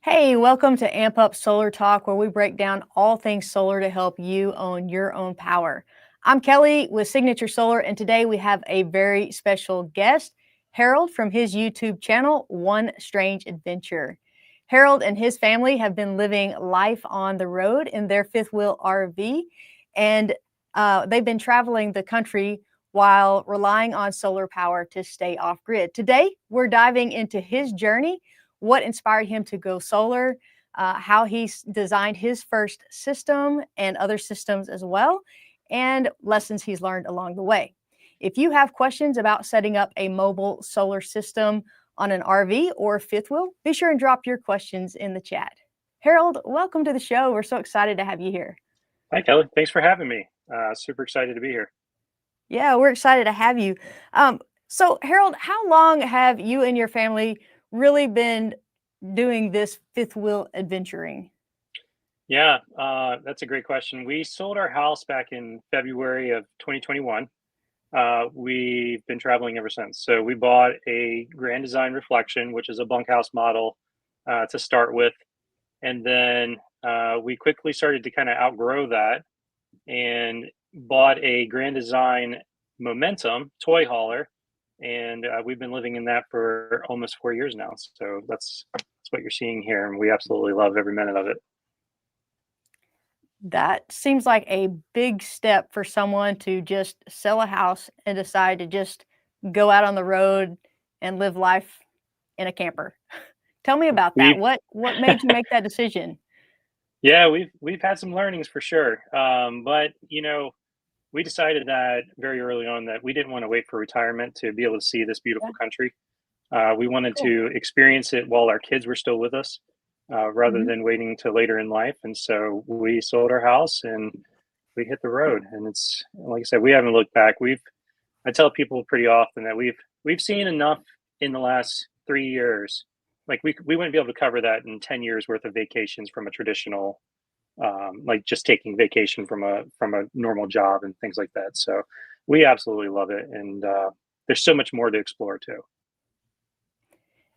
Hey, welcome to Amp Up Solar Talk, where we break down all things solar to help you own your own power. I'm Kelly with Signature Solar, and today we have a very special guest, Harold from his YouTube channel, One Strange Adventure. Harold and his family have been living life on the road in their fifth wheel RV, and they've been traveling the country while relying on solar power to stay off grid. Today, we're diving into his journey, what inspired him to go solar, how he designed his first system and other systems as well, and lessons he's learned along the way. If you have questions about setting up a mobile solar system on an RV or fifth wheel, be sure and drop your questions in the chat. Harold, welcome to the show. We're so excited to have you here. Hi, Kelly. Thanks for having me. Super excited to be here. Yeah, we're excited to have you. So, Harold, how long have you and your family really been doing this fifth wheel adventuring? Yeah, that's a great question. We sold our house back in February of 2021. We've been traveling ever since. So we bought a Grand Design Reflection, which is a bunkhouse model to start with. And then we quickly started to kind of outgrow that and bought a Grand Design Momentum toy hauler. And we've been living in that for almost 4 years now. So that's what you're seeing here. And we absolutely love every minute of it. That seems like a big step for someone to just sell a house and decide to just go out on the road and live life in a camper. Tell me about that. We've What made you make that decision? Yeah, we've had some learnings for sure. But we decided that very early on that we didn't want to wait for retirement to be able to see this Yeah, beautiful country. We wanted cool. to experience it while our kids were still with us, rather Mhm. than waiting till later in life. And so we sold our house and we hit the road. And it's like I said, we haven't looked back. I tell people pretty often that we've seen enough in the last 3 years. Like we wouldn't be able to cover that in 10 years worth of vacations from a traditional, like just taking vacation from a normal job and things like that. So we absolutely love it, and there's so much more to explore too.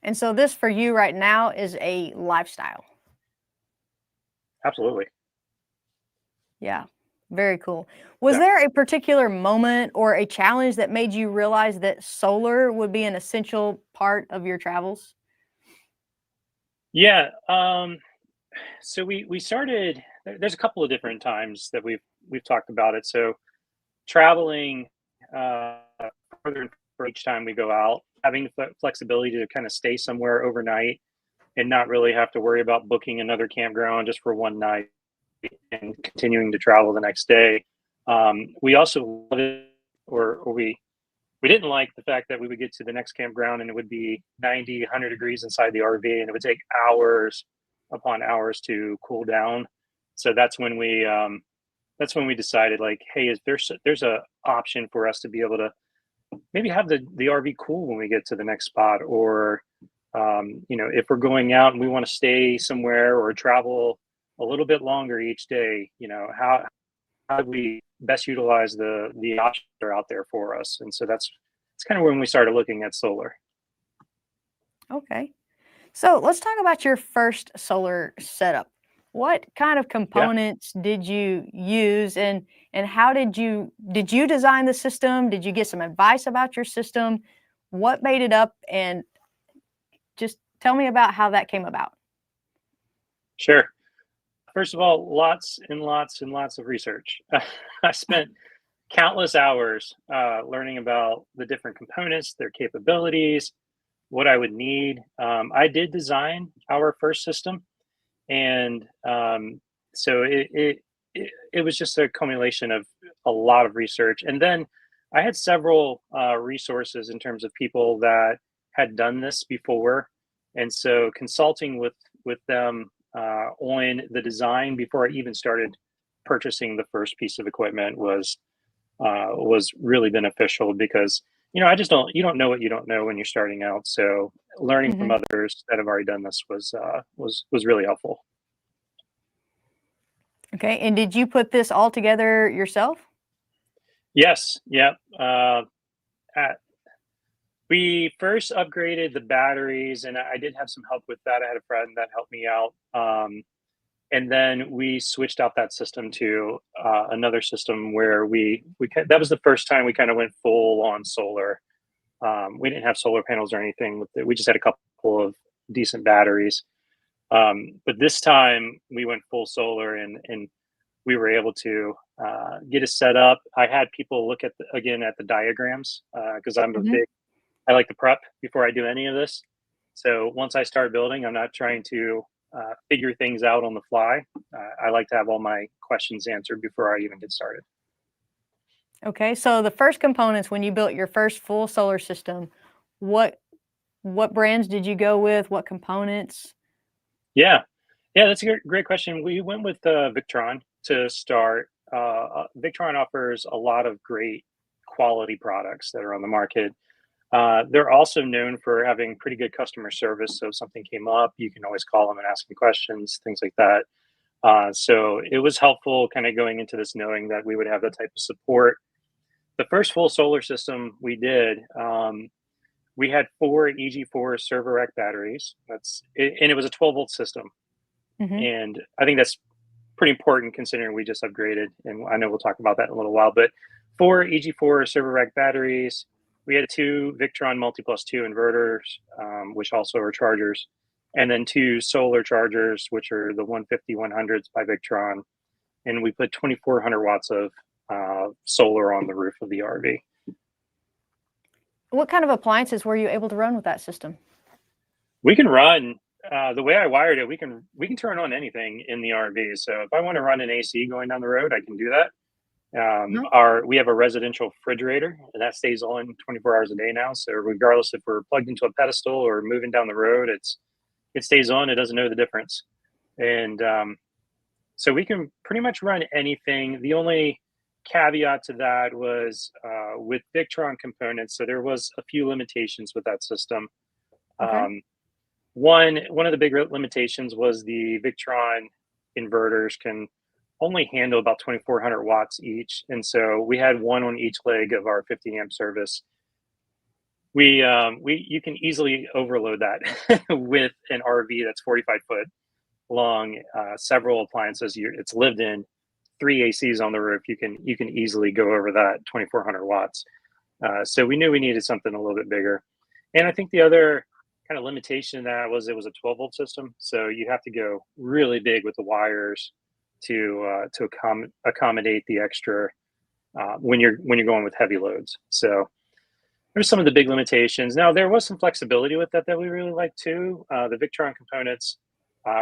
And so this for you right now is a lifestyle. Absolutely, Yeah, very cool. Was yeah, there a particular moment or a challenge that made you realize that solar would be an essential part of your travels? yeah. So we started. There's a couple of different times that we've talked about it. So traveling uh, further and further each time we go out, having the flexibility to kind of stay somewhere overnight and not really have to worry about booking another campground just for one night and continuing to travel the next day. We also love it, or we didn't like the fact that we would get to the next campground and it would be 90, 100 degrees inside the RV and it would take hours upon hours to cool down. So that's when we decided, like, hey, is there's a option for us to be able to maybe have the RV cool when we get to the next spot, or if we're going out and we want to stay somewhere or travel a little bit longer each day, how do we best utilize the options that are out there for us? And so that's kind of when we started looking at solar. Okay. So let's talk about your first solar setup. What kind of Yeah, components did you use and how did you design the system? Did you get some advice about your system? What made it up and just tell me about how that came about. sure. First of all, lots and lots and lots of research. I spent countless hours learning about the different components, their capabilities, what I would need. I did design our first system, and so it was just a culmination of a lot of research. And then I had several resources in terms of people that had done this before, and so consulting with them on the design before I even started purchasing the first piece of equipment was really beneficial, because I just don't you don't know what you don't know when you're starting out. So learning from Mhm. others that have already done this was really helpful. Okay, and did you put this all together yourself? Yes, yeah. At We first upgraded the batteries, and I did have some help with that. I had a friend that helped me out. And then we switched out that system to another system where that was the first time we kind of went full on solar. We didn't have solar panels or anything with it. We just had a couple of decent batteries. But this time we went full solar, and we were able to get it set up. I had people look again at the diagrams because Hmm. I like to prep before I do any of this. So once I start building, I'm not trying to figure things out on the fly. I like to have all my questions answered before I even get started. Okay, so the first components when you built your first full solar system, what what brands did you go with? What components? Yeah, yeah, that's a great question. We went with Victron to start. Victron offers a lot of great quality products that are on the market. They're also known for having pretty good customer service. So if something came up, you can always call them and ask them questions, things like that. So it was helpful kind of going into this knowing that we would have that type of support. The first full solar system we did, we had four EG4 server rack batteries. And it was a 12-volt system. Hmm. And I think that's pretty important considering we just upgraded. And I know we'll talk about that in a little while, but four EG4 server rack batteries. We had two Victron Multi Plus 2 inverters, which also are chargers, and then two solar chargers, which are the 150 100s by Victron. And we put 2,400 watts of solar on the roof of the RV. What kind of appliances were you able to run with that system? We can run the way I wired it. We can turn on anything in the RV. So if I want to run an AC going down the road, I can do that. Uh-huh. We have a residential refrigerator, and that stays on 24 hours a day now. So regardless if we're plugged into a pedestal or moving down the road, it stays on. It doesn't know the difference, and so we can pretty much run anything. The only caveat to that was with Victron components. So there was a few limitations with that system. Okay. Um, one of the big limitations was the Victron inverters can only handle about 2,400 watts each, and so we had one on each leg of our 50 amp service. We you can easily overload that with an RV that's 45-foot long, several appliances. It's lived in, three ACs on the roof. You can easily go over that 2,400 watts. So we knew we needed something a little bit bigger. And I think the other kind of limitation of that was it was a 12-volt system, so you have to go really big with the wires to accommodate the extra when you're going with heavy loads. So there's some of the big limitations. Now there was some flexibility with that we really liked too. The Victron components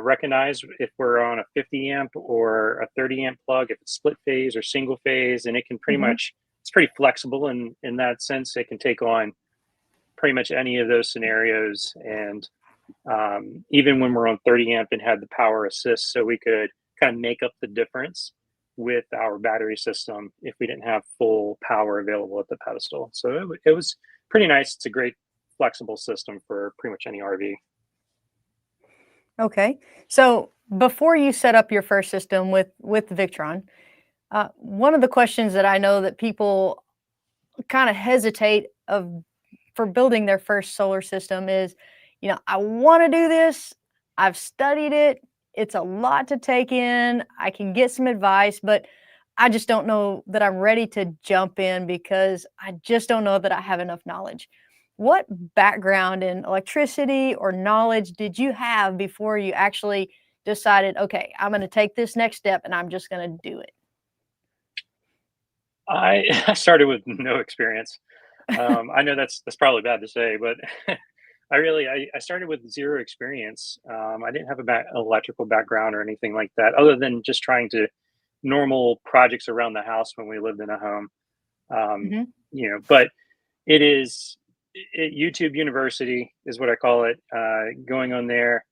recognize if we're on a 50 amp or a 30 amp plug, if it's split phase or single phase, and it can pretty Hmm. much it's pretty flexible in that sense. It can take on pretty much any of those scenarios. And even when we're on 30 amp and had the power assist, so we could kind of make up the difference with our battery system if we didn't have full power available at the pedestal. So it was pretty nice. It's a great flexible system for pretty much any RV. Okay. So before you set up your first system with Victron, one of the questions that I know that people kind of hesitate of for building their first solar system is, I want to do this. I've studied it. It's a lot to take in. I can get some advice, but I just don't know that I'm ready to jump in because I just don't know that I have enough knowledge. What background in electricity or knowledge did you have before you actually decided, okay, I'm going to take this next step and I'm just going to do I I started with no experience. I know that's probably bad to say, but I started with zero experience. I didn't have electrical background or anything like that, other than just trying to normal projects around the house when we lived in a home. Um, it? but it is YouTube University is what I call it. Going on there,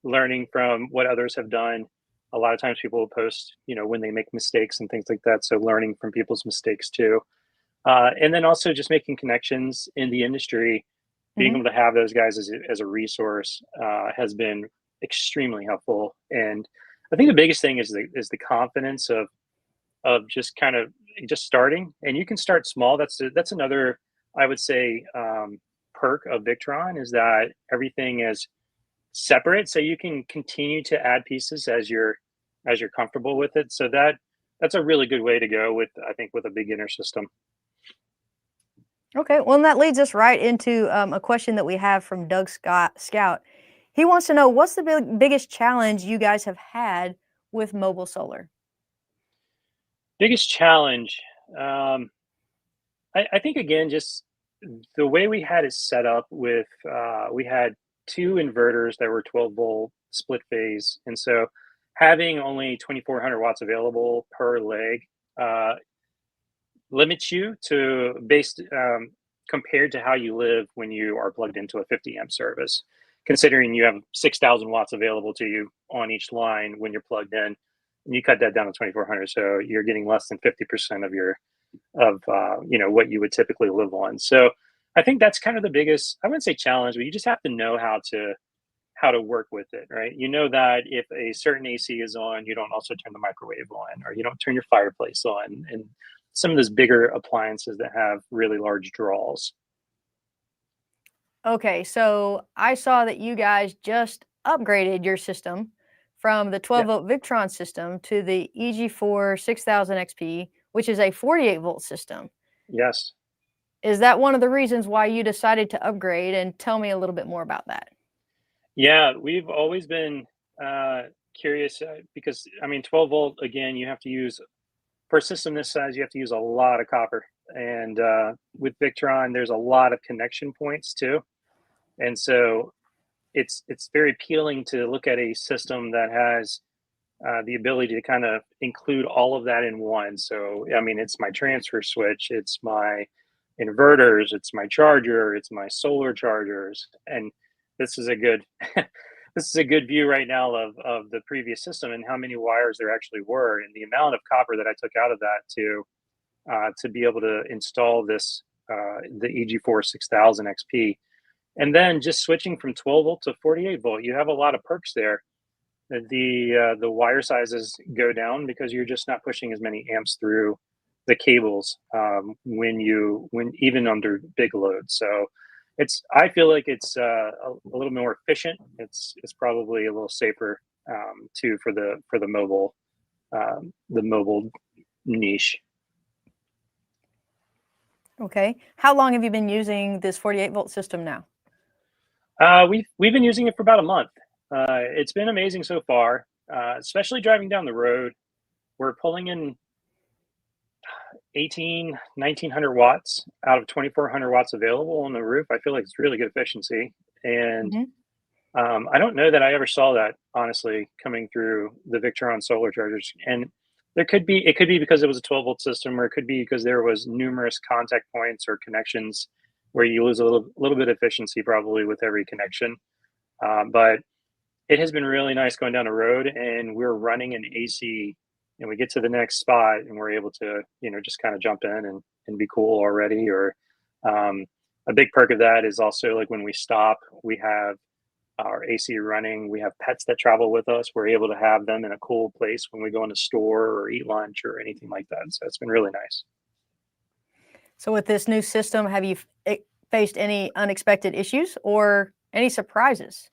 learning from what others have done. A lot of times people will post, when they make mistakes and things like that. So learning from people's mistakes too. And then also just making connections in the industry, being Hmm. able to have those guys as a resource has been extremely helpful. And I think the biggest thing is the confidence of just kind of just starting. And you can start small. That's another, I would say, perk of Victron is that everything is separate, so you can continue to add pieces as you're comfortable with it. So that's a really good way to go with, I think, with a beginner system. Okay, well, and that leads us right into a question that we have from Doug Scott Scout. He wants to know what's the biggest challenge you guys have had with mobile solar? Biggest challenge, um, I think again, just the way we had it set up with, we had two inverters that were 12-volt split phase, and so having only 2,400 watts available per leg uh, limits you to based compared to how you live when you are plugged into a 50 amp service. Considering you have 6,000 watts available to you on each line when you're plugged in, and you cut that down to 2,400, so you're getting less than 50% of your what you would typically live on. So I think that's kind of the biggest, I wouldn't say challenge, but you just have to know how to work with it, right? You know that if a certain AC is on, you don't also turn the microwave on, or you don't turn your fireplace on, and some of those bigger appliances that have really large draws. Okay, so I saw that you guys just upgraded your system from the Yeah. 12-volt Victron system to the EG4 6000 XP, which is a 48-volt system. Yes. Is that one of the reasons why you decided to upgrade? And tell me a little bit more about that. Yeah, we've always been curious because I mean, 12 volt again, you have to use for a system this size, you have to use a lot of copper, and with Victron, there's a lot of connection points too, and so it's very appealing to look at a system that has the ability to kind of include all of that in one. So, I mean, it's my transfer switch, it's my inverters, it's my charger, it's my solar chargers, and this is a good this is a good view right now of the previous system and how many wires there actually were, and the amount of copper that I took out of that to be able to install this the EG4 6000 XP, and then just switching from 12 volt to 48 volt. You have a lot of perks there. The wire sizes go down because you're just not pushing as many amps through the cables when even under big loads. So I feel like it's a little more efficient. It's probably a little safer too for the mobile niche. Okay. How long have you been using this 48-volt system now? We've been using it for about a month. It's been amazing so far, especially driving down the road. We're pulling in 1,900 watts out of 2,400 watts available on the roof. I feel like it's really good efficiency. And Mhm. I don't know that I ever saw that, honestly, coming through the Victron solar chargers. And it could be because it was a 12-volt system, or it could be because there was numerous contact points or connections where you lose a little bit of efficiency probably with every connection. But it has been really nice going down the road, and we're running an AC, and we get to the next spot and we're able to, just kind of jump in and be cool already. Or um, a big perk of that is also like when we stop, we have our AC running. We have pets that travel with us. We're able to have them in a cool place when we go in a store or eat lunch or anything like that. So it's been really nice. So with this new system, have you faced any unexpected issues or any surprises?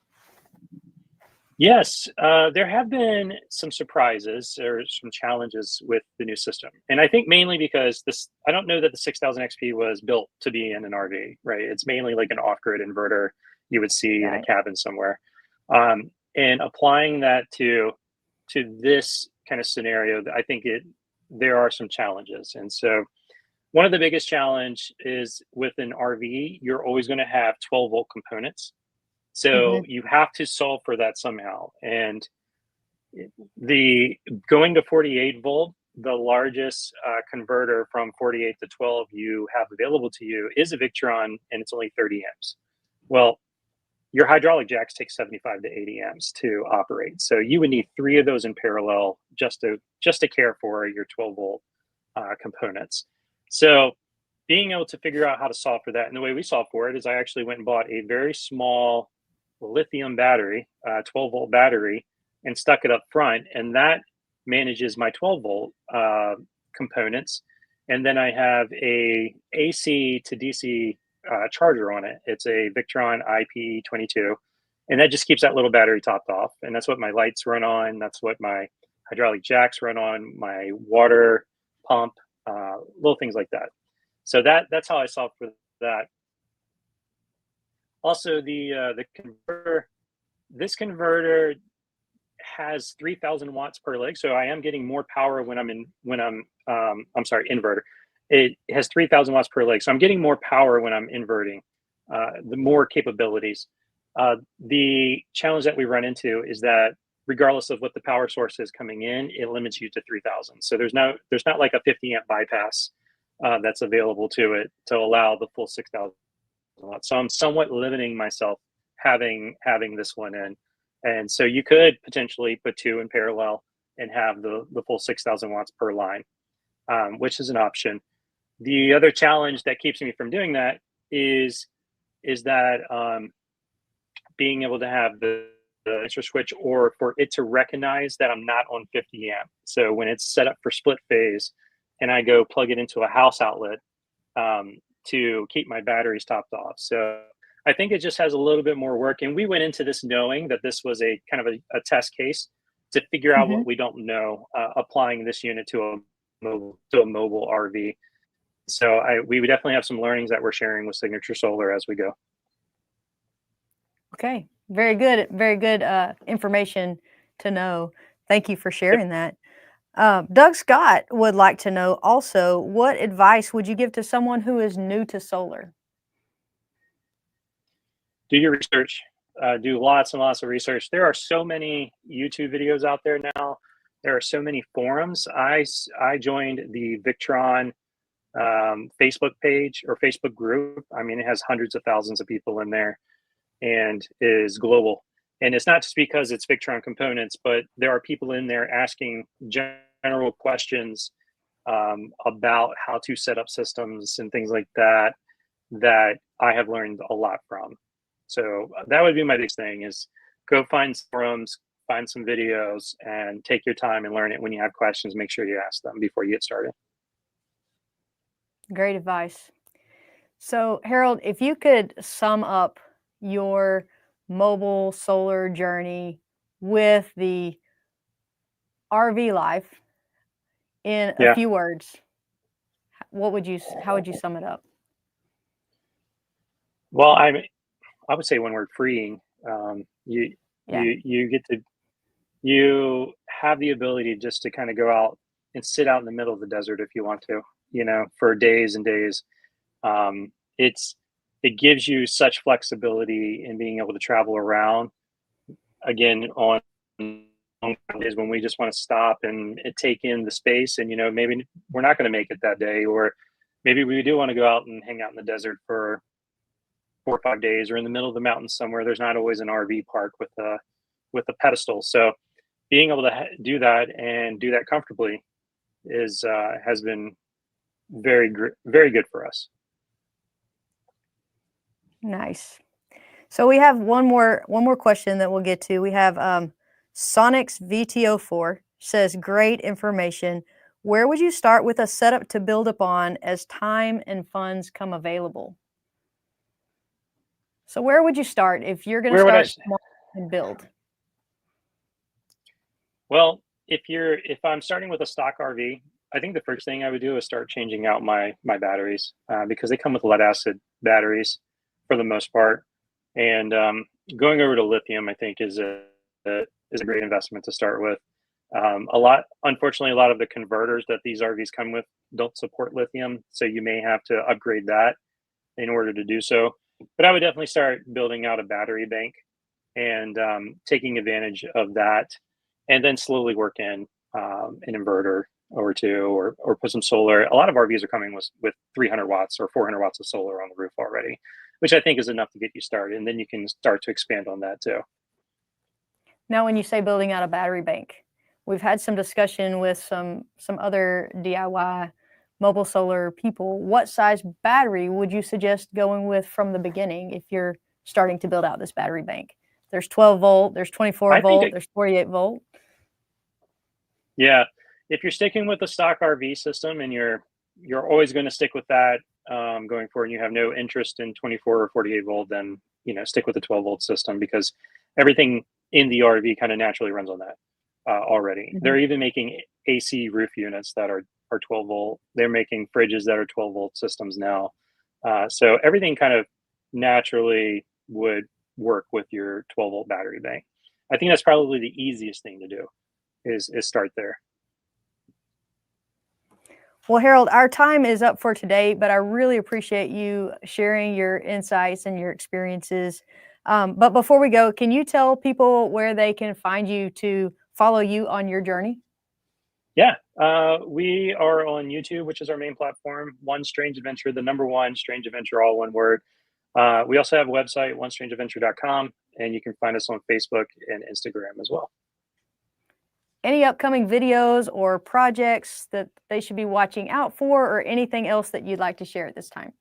Yes, there have been some surprises or some challenges with the new system. And I think mainly because I don't know that the 6000 XP was built to be in an RV, right? It's mainly like an off grid inverter you would see in a Right. cabin somewhere. And applying that to this kind of scenario, I think there are some challenges. And so one of the biggest challenge is with an RV, you're always going to have 12-volt components. So Mhm. you have to solve for that somehow. And the going to 48 volt, the largest converter from 48 to 12 you have available to you is a Victron, and it's only 30 amps. Well, your hydraulic jacks take 75 to 80 amps to operate. So you would need three of those in parallel just to care for your 12 volt components. So being able to figure out how to solve for that, and the way we solve for it is I actually went and bought a very small lithium battery, 12-volt battery, and stuck it up front, and that manages my 12-volt components. And then I have a AC to DC charger on it. It's a Victron IP22, and that just keeps that little battery topped off. And that's what my lights run on. That's what my hydraulic jacks run on. My water pump, little things like that. So that's how I solved for that. Also, the converter. This converter has 3,000 watts per leg, so I am getting more power when I'm sorry, inverter. It has 3,000 watts per leg, so I'm getting more power when I'm inverting, the more capabilities. The challenge that we run into is that regardless of what the power source is coming in, it limits you to 3,000. So there's not like a 50 amp bypass that's available to it to allow the full 6,000 watts. So I'm somewhat limiting myself having this one in. And so you could potentially put two in parallel and have the full 6,000 watts per line, which is an option. The other challenge that keeps me from doing that is that being able to have the transfer switch, or for it to recognize that I'm not on 50 amp. So when it's set up for split phase and I go plug it into a house outlet to keep my batteries topped off. So I think it just has a little bit more work. And we went into this knowing that this was a kind of a test case to figure out what we don't know, applying this unit to a mobile RV. So we would definitely have some learnings that we're sharing with Signature Solar as we go. Okay, very good information to know. Thank you for sharing that. Doug Scott would like to know also, what advice would you give to someone who is new to solar? Do your research. Do lots and lots of research. There are so many YouTube videos out there now. There are so many forums. I joined the Victron Facebook page or Facebook group. I mean, it has hundreds of thousands of people in there and is global. And it's not just because it's Victron components, but there are people in there asking general questions about how to set up systems and things like that I have learned a lot from. So that would be my biggest thing, is go find forums, find some videos, and take your time and learn it. When you have questions, make sure you ask them before you get started. Great advice. So Harold, if you could sum up your mobile solar journey with the RV life in a few words, how would you sum it up? Well, I would say one word: freeing. You have the ability just to kind of go out and sit out in the middle of the desert if you want to, for days and days. It gives you such flexibility in being able to travel around. Again, on days when we just want to stop and take in the space, and maybe we're not going to make it that day, or maybe we do want to go out and hang out in the desert for 4 or 5 days, or in the middle of the mountains somewhere. There's not always an RV park with a pedestal. So being able to do that and do that comfortably has been very good for us. Nice. So we have one more question that we'll get to. We have Sonics VTO4 says, great information. Where would you start with a setup to build upon as time and funds come available? So where would you start if you're going to start small and build? Well, if I'm starting with a stock RV, I think the first thing I would do is start changing out my batteries because they come with lead acid batteries for the most part. And going over to lithium, I think, is a great investment to start with. Unfortunately, a lot of the converters that these RVs come with don't support lithium, so you may have to upgrade that in order to do so. But I would definitely start building out a battery bank and taking advantage of that, and then slowly work in an inverter or two, or put some solar. A lot of RVs are coming with 300 watts or 400 watts of solar on the roof already, which I think is enough to get you started, and then you can start to expand on that too. Now, when you say building out a battery bank, we've had some discussion with some other DIY mobile solar people. What size battery would you suggest going with from the beginning if you're starting to build out this battery bank? There's 12 volt, there's 24 volt, there's 48 volt. Yeah, if you're sticking with the stock RV system and you're always going to stick with that, going forward, and you have no interest in 24 or 48 volt, then stick with the 12-volt system, because everything in the RV kind of naturally runs on that already. They're even making AC roof units that are 12 volt. They're making fridges that are 12 volt systems now. So everything kind of naturally would work with your 12 volt battery bank. I think that's probably the easiest thing to do is start there. Well, Harold, our time is up for today, but I really appreciate you sharing your insights and your experiences. But before we go, can you tell people where they can find you to follow you on your journey? Yeah, we are on YouTube, which is our main platform. One Strange Adventure, the number one Strange Adventure, all one word. We also have a website, onestrangeadventure.com, and you can find us on Facebook and Instagram as well. Any upcoming videos or projects that they should be watching out for, or anything else that you'd like to share at this time?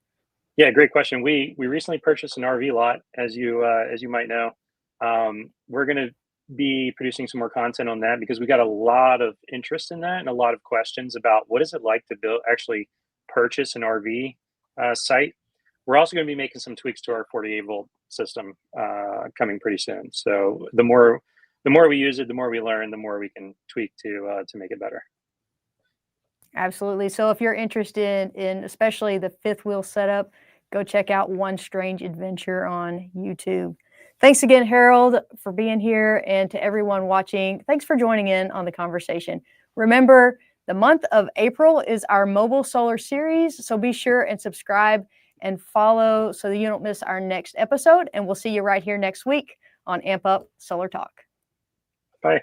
Yeah, great question. We recently purchased an RV lot, as you might know. We're going to be producing some more content on that, because we got a lot of interest in that and a lot of questions about what is it like to actually purchase an RV site. We're also going to be making some tweaks to our 48 volt system coming pretty soon. So the more we use it, the more we learn, the more we can tweak to make it better. Absolutely. So if you're interested in especially the fifth wheel setup, go check out One Strange Adventure on YouTube. Thanks again, Harold, for being here, and to everyone watching, thanks for joining in on the conversation. Remember, the month of April is our mobile solar series, so be sure and subscribe and follow so that you don't miss our next episode, and we'll see you right here next week on Amp Up Solar Talk. Bye.